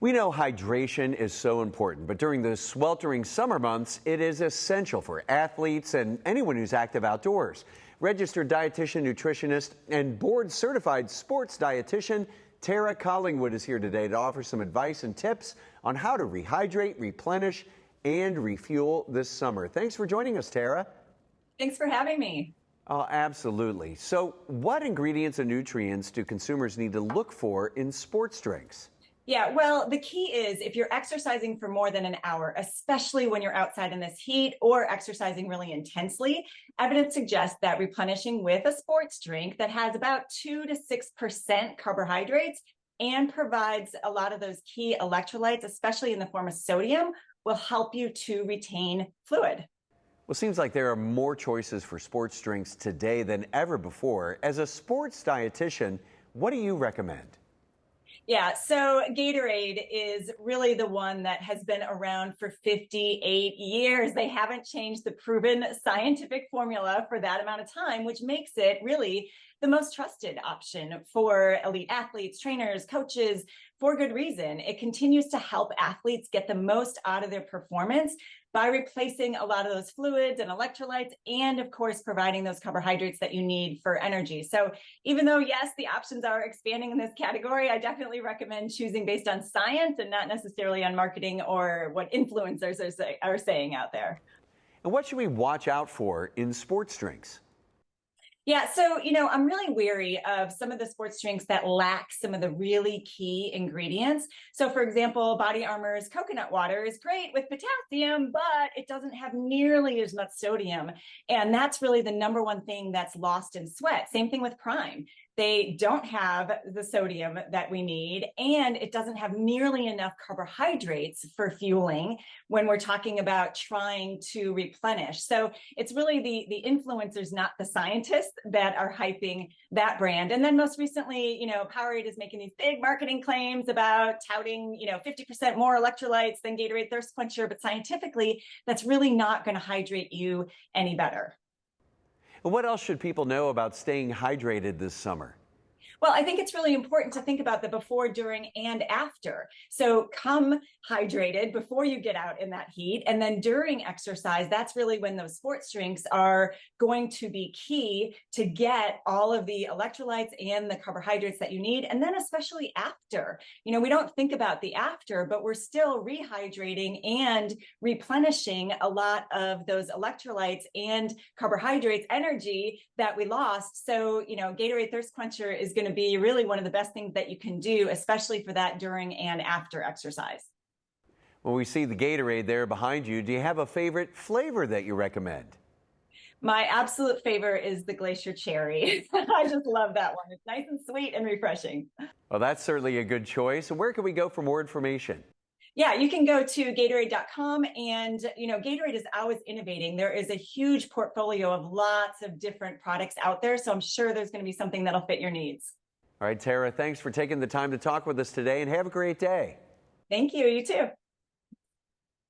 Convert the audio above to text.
We know hydration is so important, but during the sweltering summer months, it is essential for athletes and anyone who's active outdoors. Registered dietitian, nutritionist, and board-certified sports dietitian Tara Collingwood is here today to offer some advice and tips on how to rehydrate, replenish, and refuel this summer. Thanks for joining us, Tara. Thanks for having me. Oh, absolutely. So what ingredients and nutrients do consumers need to look for in sports drinks? Yeah, well, the key is if you're exercising for more than an hour, especially when you're outside in this heat or exercising really intensely, evidence suggests that replenishing with a sports drink that has about 2 to 6% carbohydrates and provides a lot of those key electrolytes, especially in the form of sodium, will help you to retain fluid. Well, it seems like there are more choices for sports drinks today than ever before. As a sports dietitian, what do you recommend? Yeah, so Gatorade is really the one that has been around for 58 years. They haven't changed the proven scientific formula for that amount of time, which makes it really the most trusted option for elite athletes, trainers, coaches, for good reason. It continues to help athletes get the most out of their performance by replacing a lot of those fluids and electrolytes, and of course, providing those carbohydrates that you need for energy. So even though, yes, the options are expanding in this category, I definitely recommend choosing based on science and not necessarily on marketing or what influencers are saying out there. And what should we watch out for in sports drinks? Yeah, so, I'm really weary of some of the sports drinks that lack some of the really key ingredients. So, for example, Body Armor's coconut water is great with potassium, but it doesn't have nearly as much sodium. And that's really the number one thing that's lost in sweat. Same thing with Prime. They don't have the sodium that we need, and it doesn't have nearly enough carbohydrates for fueling when we're talking about trying to replenish. So it's really the influencers, not the scientists, that are hyping that brand. And then most recently, Powerade is making these big marketing claims about touting, 50% more electrolytes than Gatorade Thirst Quencher, but scientifically, that's really not going to hydrate you any better. And what else should people know about staying hydrated this summer? Well, I think it's really important to think about the before, during, and after. So come hydrated before you get out in that heat. And then during exercise, that's really when those sports drinks are going to be key to get all of the electrolytes and the carbohydrates that you need. And then especially after, we don't think about the after, but we're still rehydrating and replenishing a lot of those electrolytes and carbohydrates, energy that we lost. So, Gatorade Thirst Quencher is going to be really one of the best things that you can do, especially for that during and after exercise. Well, we see the Gatorade there behind you. Do you have a favorite flavor that you recommend? My absolute favorite is the Glacier Cherry. I just love that one. It's nice and sweet and refreshing. Well, that's certainly a good choice. And where can we go for more information? Yeah, you can go to Gatorade.com, and Gatorade is always innovating. There is a huge portfolio of lots of different products out there, so I'm sure there's going to be something that'll fit your needs. All right, Tara, thanks for taking the time to talk with us today, and have a great day. Thank you. You too.